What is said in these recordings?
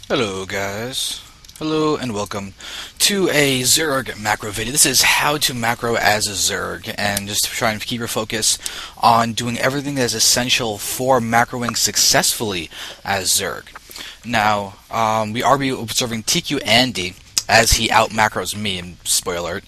Hello guys, hello and welcome to a Zerg macro video. This is how to macro as a Zerg, and just trying to keep your focus on doing everything that is essential for macroing successfully as Zerg. Now, we are observing TQ Andy as he out macros me, and spoiler alert.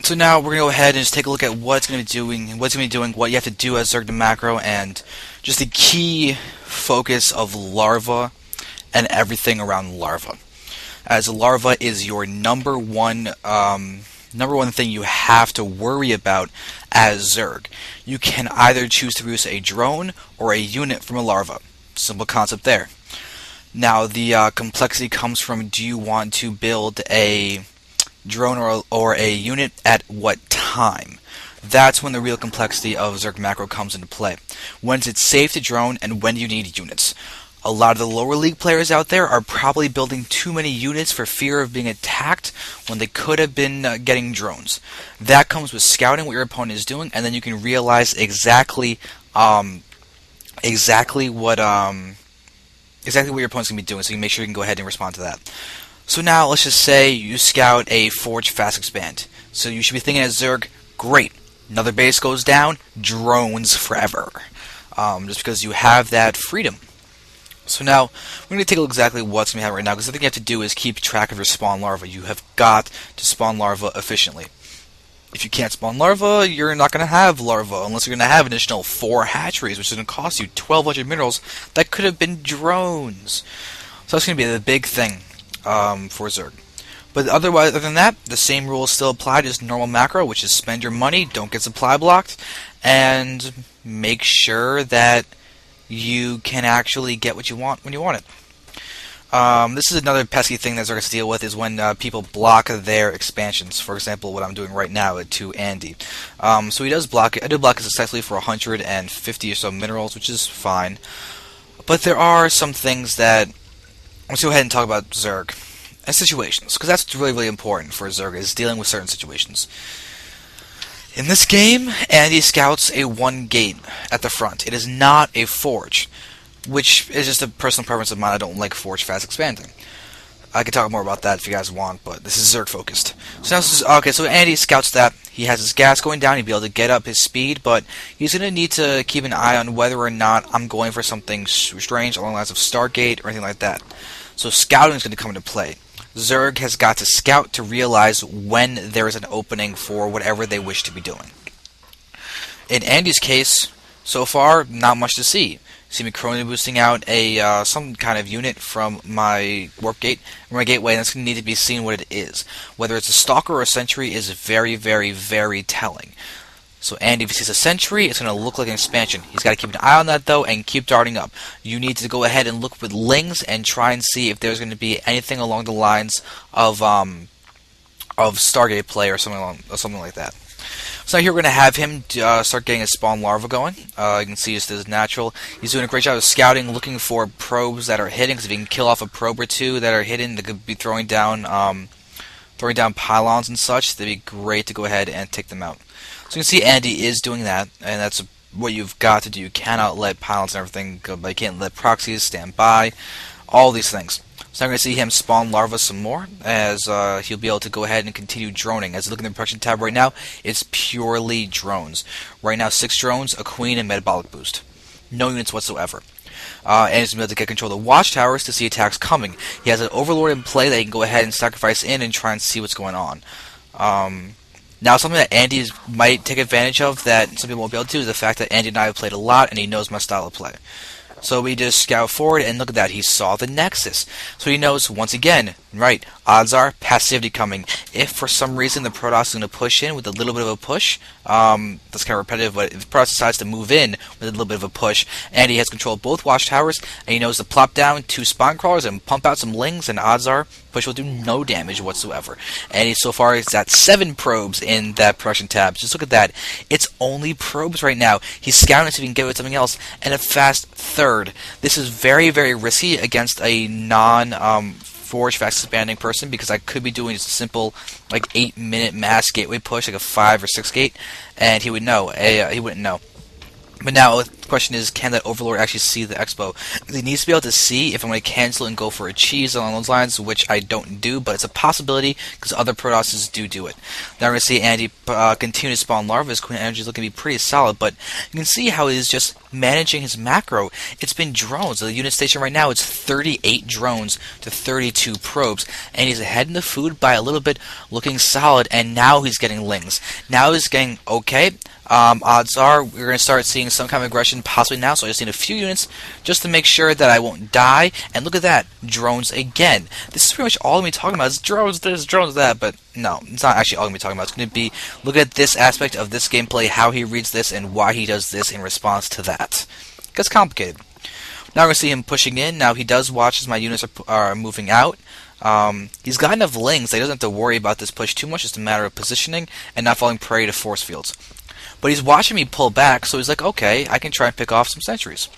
So now we're going to go ahead and just take a look at what's going to be doing, what you have to do as Zerg to macro, and just the key focus of larva and everything around larva. As a larva is your number one thing you have to worry about as Zerg. You can either choose to produce a drone or a unit from a larva. Simple concept there. Now the complexity comes from, do you want to build a drone or a unit at what time? That's when the real complexity of Zerg macro comes into play. When is it safe to drone, and when do you need units? A lot of the lower league players out there are probably building too many units for fear of being attacked when they could have been getting drones. That comes with scouting what your opponent is doing, and then you can realize exactly what your opponent's going to be doing, so you can make sure you can go ahead and respond to that. So now, let's just say you scout a Forge Fast Expand. So you should be thinking as Zerg, great, another base goes down, drones forever. Just because you have that freedom. So now, we're going to take a look exactly what's going to happen right now, because the thing you have to do is keep track of your spawn larva. You have got to spawn larva efficiently. If you can't spawn larva, you're not going to have larva, unless you're going to have an additional 4 hatcheries, which is going to cost you 1,200 minerals that could have been drones. So that's going to be the big thing for Zerg. But other than that, the same rules still apply to just normal macro, which is spend your money, don't get supply blocked, and make sure that you can actually get what you want when you want it. This is another pesky thing that Zerg has to deal with, is when people block their expansions. For example, what I'm doing right now to Andy. So he does block it. I do block it successfully for 150 or so minerals, which is fine. But there are some things that... Let's go ahead and talk about Zerg and situations, because that's really, really important for Zerg, is dealing with certain situations. In this game, Andy scouts a 1 gate at the front. It is not a forge, which is just a personal preference of mine. I don't like forge fast expanding. I can talk more about that if you guys want, but this is Zerg focused. So now so Andy scouts that. He has his gas going down. He'll be able to get up his speed, but he's going to need to keep an eye on whether or not I'm going for something strange along the lines of Stargate or anything like that. So scouting is going to come into play. Zerg has got to scout to realize when there is an opening for whatever they wish to be doing. In Andy's case, so far, not much to see. See me Macromanagement boosting out a some kind of unit from my warp gate, or my gateway, and it's going to need to be seen what it is. Whether it's a stalker or a sentry is very, very, very telling. So Andy, if he sees a sentry, it's going to look like an expansion. He's got to keep an eye on that, though, and keep darting up. You need to go ahead and look with lings and try and see if there's going to be anything along the lines of Stargate play or something like that. So now here we're going to have him start getting his spawn larva going. You can see just as natural. He's doing a great job of scouting, looking for probes that are hidden, because if he can kill off a probe or two that are hidden, that could be throwing down pylons and such, that'd be great to go ahead and take them out. So you can see Andy is doing that, and that's what you've got to do. You cannot let pylons and everything go by. You can't let proxies stand by, all these things. So now we're going to see him spawn larva some more, as he'll be able to go ahead and continue droning. As you look in the production tab right now, it's purely drones. Right now, 6 drones, a queen, and metabolic boost. No units whatsoever. And he's going to be able to get control of the watchtowers to see attacks coming. He has an overlord in play that he can go ahead and sacrifice in and try and see what's going on. Now, something that Andy might take advantage of that some people won't be able to do is the fact that Andy and I have played a lot, and he knows my style of play. So we just scout forward, and look at that, he saw the Nexus. So he knows, once again, right, odds are passivity coming. If for some reason the Protoss is going to push in with a little bit of a push, that's kind of repetitive, but if the Protoss decides to move in with a little bit of a push, and he has control of both watchtowers, and he knows to plop down 2 spawn crawlers and pump out some lings, and odds are push will do no damage whatsoever. And so far he's got 7 probes in that production tab. Just look at that. It's only probes right now. He's scouting to see if he can get with something else, and a fast third. This is very, very risky against a Forge fast expanding person, because I could be doing just a simple like 8-minute mass gateway push, like a 5 or 6 gate, and he would know. He wouldn't know. But now with The question is, can that Overlord actually see the Expo? He needs to be able to see if I'm going to cancel and go for a cheese along those lines, which I don't do, but it's a possibility because other Protosses do it. Now we're going to see Andy continue to spawn larvae. His queen energy is looking to be pretty solid, but you can see how he's just managing his macro. It's been drones. The unit station right now, it's 38 drones to 32 probes, and he's ahead in the food by a little bit, looking solid, and now he's getting lings. Now he's getting okay. Odds are we're going to start seeing some kind of aggression possibly now, so I just need a few units just to make sure that I won't die. And look at that, drones again. This is pretty much all I'm going to be talking about. It's drones this, drones that, but no, it's not actually all I'm going to be talking about. It's going to be, look at this aspect of this gameplay, how he reads this, and why he does this in response to that. It gets complicated. Now we're going to see him pushing in. Now he does watch as my units are moving out. He's got enough lings that he doesn't have to worry about this push too much. It's just a matter of positioning and not falling prey to force fields. But he's watching me pull back, so he's like, okay, I can try and pick off some sentries.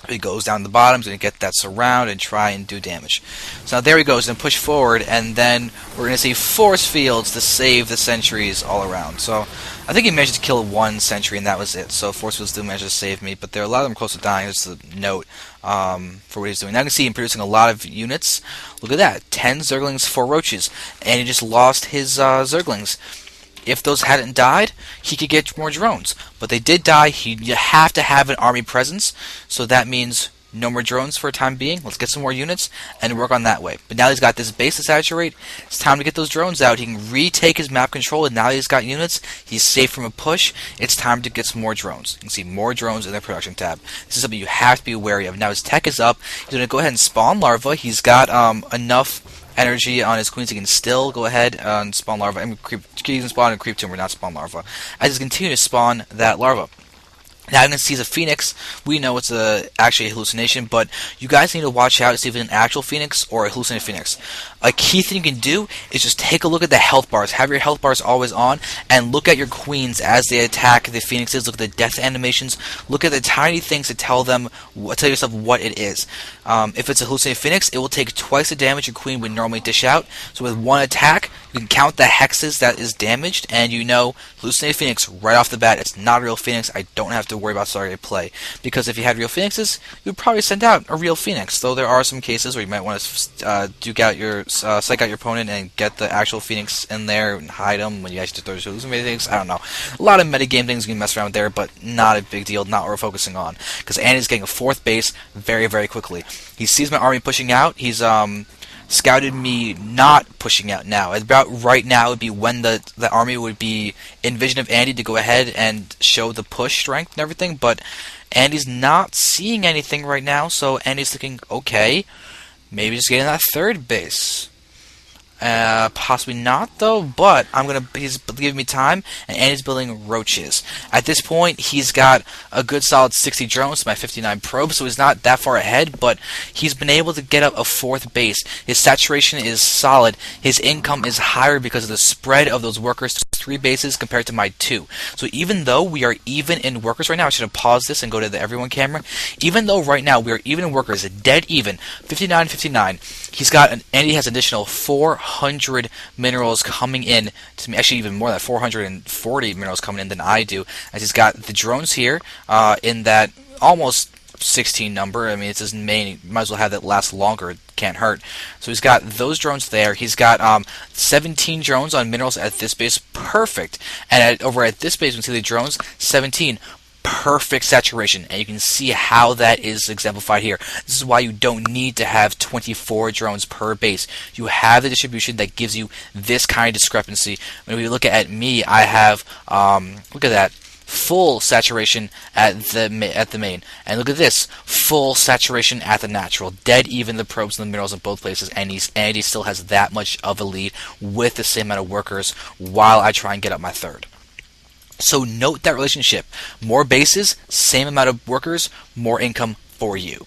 He goes down the bottom, he's going to get that surround and try and do damage. So now there he goes, and push forward, and then we're going to see force fields to save the sentries all around. So I think he managed to kill one sentry, and that was it. So force fields do manage to save me, but there are a lot of them close to dying, just a note for what he's doing. Now you can see him producing a lot of units. Look at that, 10 Zerglings, 4 Roaches, and he just lost his Zerglings. If those hadn't died, he could get more drones. But they did die. You have to have an army presence. So that means no more drones for a time being. Let's get some more units and work on that way. But now he's got this base to saturate. It's time to get those drones out. He can retake his map control, and now he's got units. He's safe from a push. It's time to get some more drones. You can see more drones in the production tab. This is something you have to be wary of. Now his tech is up. He's going to go ahead and spawn larva. He's got enough energy on his queens. He can still go ahead and spawn larva. He can spawn and creep tumor, not spawn larva. As he continues to spawn that larva. Now you can see the phoenix. We know it's actually a hallucination, but you guys need to watch out to see if it's an actual phoenix or a hallucinated phoenix. A key thing you can do is just take a look at the health bars. Have your health bars always on, and look at your queens as they attack the phoenixes. Look at the death animations. Look at the tiny things to tell yourself what it is. If it's a hallucinated phoenix, it will take twice the damage your queen would normally dish out. So with one attack, you can count the hexes that is damaged, and you know hallucinated phoenix right off the bat. It's not a real phoenix. I don't have to worry about starting a play, because if you had real phoenixes, you would probably send out a real phoenix. Though there are some cases where you might want to psych out your opponent and get the actual phoenix in there and hide them when you actually throw hallucinated phoenix. I don't know. A lot of metagame things you can mess around with there, but not a big deal. Not what we're focusing on, because Andy's getting a 4th base very, very quickly. He sees my army pushing out. He's scouted me not pushing out now. About right now would be when the army would be in vision of Andy to go ahead and show the push strength and everything, but Andy's not seeing anything right now, so Andy's thinking, okay, maybe just getting that 3rd base. Possibly not though, but he's giving me time, and Andy's building roaches. At this point, he's got a good solid 60 drones to my 59 probes, so he's not that far ahead, but he's been able to get up a 4th base. His saturation is solid. His income is higher because of the spread of those workers to 3 bases compared to my 2. So even though we are even in workers right now, I should have paused this and go to the everyone camera. Even though right now we are even in workers, dead even, 59-59, Andy has an additional 400 minerals coming in to me, actually even more than 440 minerals coming in than I do, as he's got the drones here in that almost 16 number. I mean, it's his main, might as well have that last longer, it can't hurt. So he's got those drones there. He's got 17 drones on minerals at this base, perfect. And over at this base, we can see the drones, 17. Perfect saturation, and you can see how that is exemplified here. This is why you don't need to have 24 drones per base. You have the distribution that gives you this kind of discrepancy. When we look at me, I have look at that, full saturation at the main, and look at this, full saturation at the natural, dead even the probes and the minerals in both places, and he still has that much of a lead with the same amount of workers while I try and get up my 3rd. So note that relationship. More bases, same amount of workers, more income for you.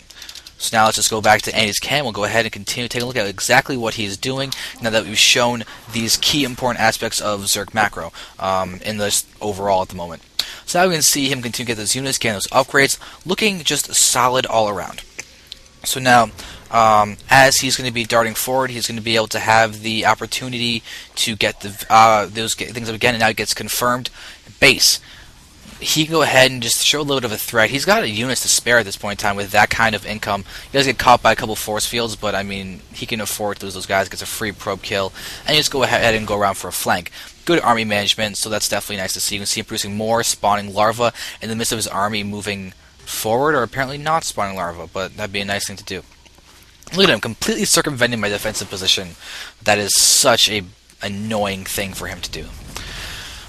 So now let's just go back to Andy's cam. We'll go ahead and continue taking a look at exactly what he's doing now that we've shown these key important aspects of Zerg macro in this overall at the moment. So now we can see him continue to get those units, getting those upgrades, looking just solid all around. So now, as he's going to be darting forward, he's going to be able to have the opportunity to get those things up again, and now it gets confirmed. Base. he can go ahead and just show a little bit of a threat. He's got units to spare at this point in time with that kind of income. He does get caught by a couple force fields, but I mean, he can afford to lose those guys, gets a free probe kill, and just go ahead and go around for a flank. Good army management, so that's definitely nice to see. You can see him producing more spawning larvae in the midst of his army moving forward, or apparently not spawning larvae, but that'd be a nice thing to do. Look at him, completely circumventing my defensive position. That is such a annoying thing for him to do.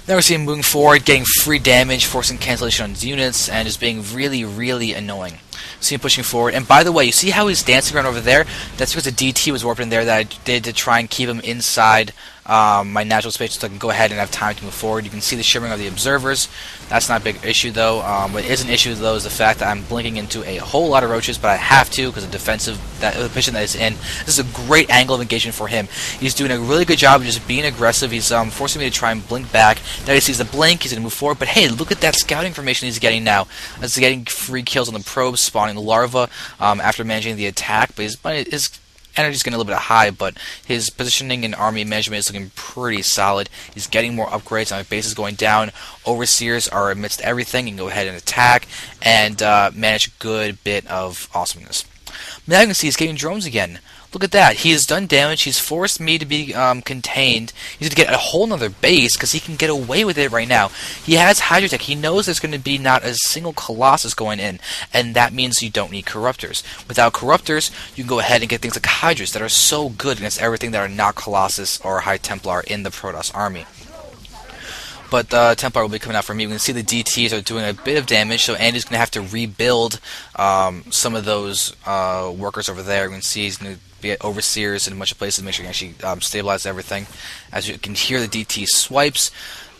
Now we see him moving forward, getting free damage, forcing cancellation on his units, and just being really, really annoying. See him pushing forward. And by the way, you see how he's dancing around over there? That's because the DT was warped in there that I did to try and keep him inside my natural space so I can go ahead and have time to move forward. You can see the shimmering of the observers. That's not a big issue though. What is an issue though is the fact that I'm blinking into a whole lot of roaches, but I have to because of the position that he's in. This is a great angle of engagement for him. He's doing a really good job of just being aggressive. He's forcing me to try and blink back. Now he sees the blink, he's going to move forward, but hey, look at that scouting information he's getting now. He's getting free kills on the probes, spawning the larva after managing the attack, but his energy's getting a little bit high, but his positioning and army management is looking pretty solid. He's getting more upgrades, and my base is going down. Overseers are amidst everything. You can go ahead and attack and manage a good bit of awesomeness. Now you can see he's getting drones again. Look at that. He has done damage. He's forced me to be contained. He's going to get a whole nother base because he can get away with it right now. He has Hydrotech. He knows there's going to be not a single Colossus going in, and that means you don't need Corruptors. Without Corruptors, you can go ahead and get things like Hydras that are so good against everything that are not Colossus or High Templar in the Protoss army. But Templar will be coming out for me. We can see the DTs are doing a bit of damage, so Andy's going to have to rebuild some of those workers over there. We can see he's going to be at Overseers in a bunch of places to make sure he can actually stabilize everything. As you can hear, the DT swipes.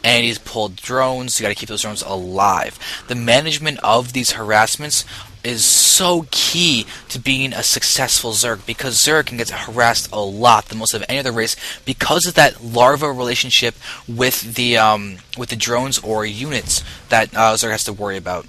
And he's pulled drones. You got to keep those drones alive. The management of these harassments is so key to being a successful Zerg, because Zerg can get harassed a lot, the most of any other race, because of that larva relationship with the drones or units that Zerg has to worry about.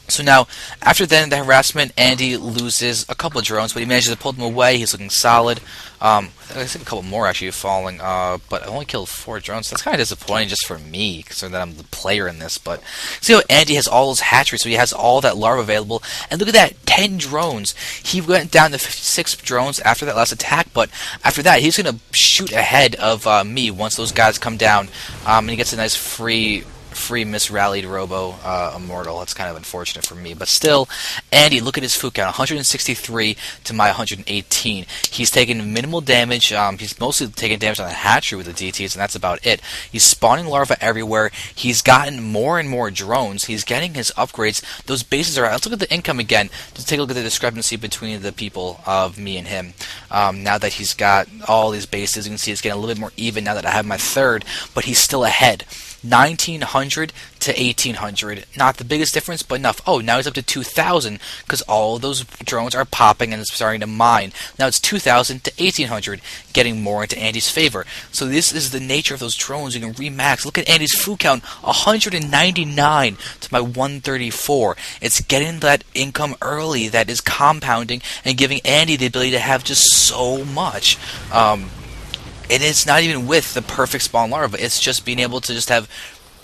So now, after then the harassment, Andy loses a couple of drones, but he manages to pull them away. He's looking solid. I think a couple more actually falling, but I only killed 4 drones. That's kind of disappointing just for me, considering that I'm the player in this. But see how Andy has all those hatcheries, so he has all that larva available. And look at that, 10 drones. He went down to 56 drones after that last attack, but after that, he's going to shoot ahead of me once those guys come down, and he gets a nice free misrallied Robo Immortal. That's kind of unfortunate for me. But still, Andy, look at his food count. 163 to my 118. He's taking minimal damage. He's mostly taking damage on the hatchery with the DTs, and that's about it. He's spawning larvae everywhere. He's gotten more and more drones. He's getting his upgrades. Those bases are out. Let's look at the income again. Just take a look at the discrepancy between the people of me and him. Now that he's got all these bases, you can see it's getting a little bit more even now that I have my third, but he's still ahead. 1900 to 1800, not the biggest difference, but enough. Oh, now he's up to 2000 because all of those drones are popping and it's starting to mine. Now it's 2000 to 1800, getting more into Andy's favor. So this is the nature of those drones. You can remax. Look at Andy's food count, 199 to my 134. It's getting that income early that is compounding and giving Andy the ability to have just so much. And it's not even with the perfect spawn larva. It's just being able to just have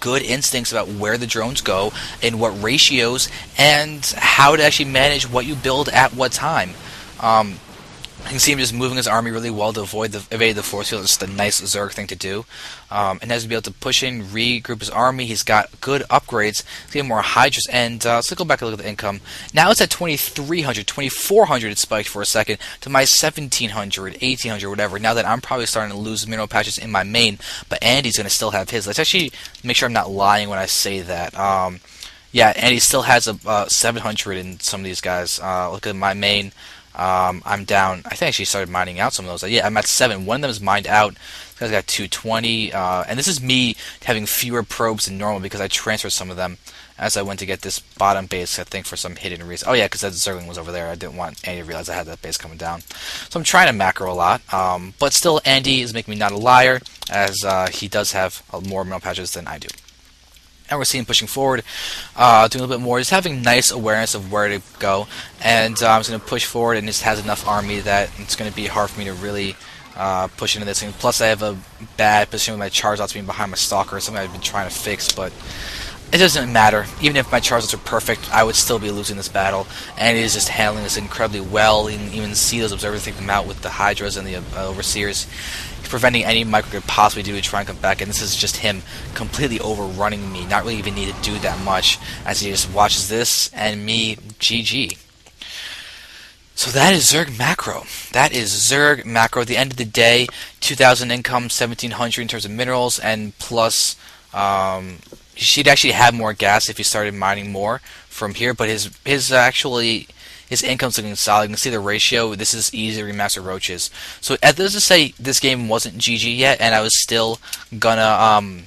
good instincts about where the drones go, and what ratios, and how to actually manage what you build at what time. You can see him just moving his army really well to evade the force field. It's just a nice Zerg thing to do. And has to be able to push in, regroup his army. He's got good upgrades. He's getting more Hydras. And let's go back and look at the income. Now it's at 2300, 2400. It spiked for a second to my 1700, 1800, whatever. Now that I'm probably starting to lose mineral patches in my main, but Andy's going to still have his. Let's actually make sure I'm not lying when I say that. Yeah, Andy still has a 700 in some of these guys. Look at my main. I'm down. I think I actually started mining out some of those. Yeah, I'm at 7. One of them is mined out. This guy's got 220. And this is me having fewer probes than normal because I transferred some of them as I went to get this bottom base, I think, for some hidden reason. Oh, yeah, because that Zergling was over there. I didn't want Andy to realize I had that base coming down. So I'm trying to macro a lot. But still, Andy is making me not a liar, as he does have more mineral patches than I do. And we're seeing him pushing forward, doing a little bit more, just having nice awareness of where to go. And I'm just going to push forward, and just has enough army that it's going to be hard for me to really push into this thing. Plus, I have a bad position with my charge outs being behind my stalker, something I've been trying to fix, but it doesn't matter. Even if my Charizards are perfect, I would still be losing this battle. And it is just handling this incredibly well. You can even see those observers take them out with the Hydras and the Overseers. He's preventing any Micro could possibly do to try and come back. And this is just him completely overrunning me. Not really even need to do that much, as he just watches this and me GG. So that is Zerg Macro. That is Zerg Macro. At the end of the day, 2,000 income, 1,700 in terms of minerals, and plus, she'd actually have more gas if he started mining more from here. But his income's looking solid. You can see the ratio. This is easy to remaster roaches. So as to say, this game wasn't GG yet, and I was still gonna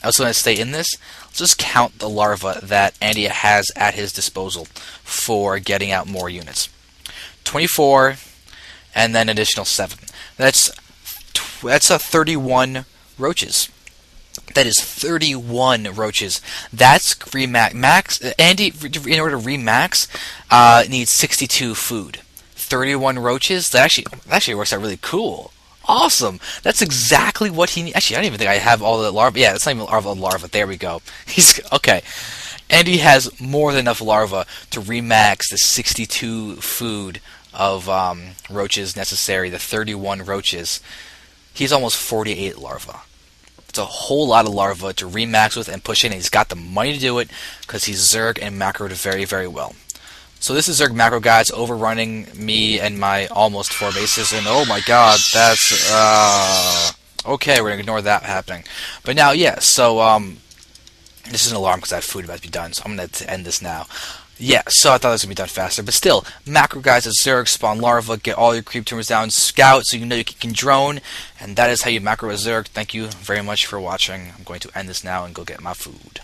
stay in this. Let's just count the larva that Andy has at his disposal for getting out more units. 24, and then additional 7. That's 31 roaches. That is 31 roaches. That's max. Andy, in order to remax, needs 62 food. 31 roaches. That actually works out really cool. Awesome. That's exactly what he needs. Actually, I don't even think I have all the larvae. Yeah, that's not even larva. There we go. He's okay. Andy has more than enough larva to remax the 62 food of roaches necessary, the 31 roaches. He's almost 48 larva. It's a whole lot of larva to remax with and push in, and he's got the money to do it because he's Zerg and macroed very, very well. So this is Zerg Macro, guys, overrunning me and my almost 4 bases, and oh my god, that's, okay, we're gonna ignore that happening. But now, yeah, so, this is an alarm because I have food about to be done, so I'm going to end this now. Yeah, so I thought this would be done faster, but still, macro guys at Zerg, spawn larva, get all your creep tumors down, scout so you know you can drone, and that is how you macro a Zerg. Thank you very much for watching. I'm going to end this now and go get my food.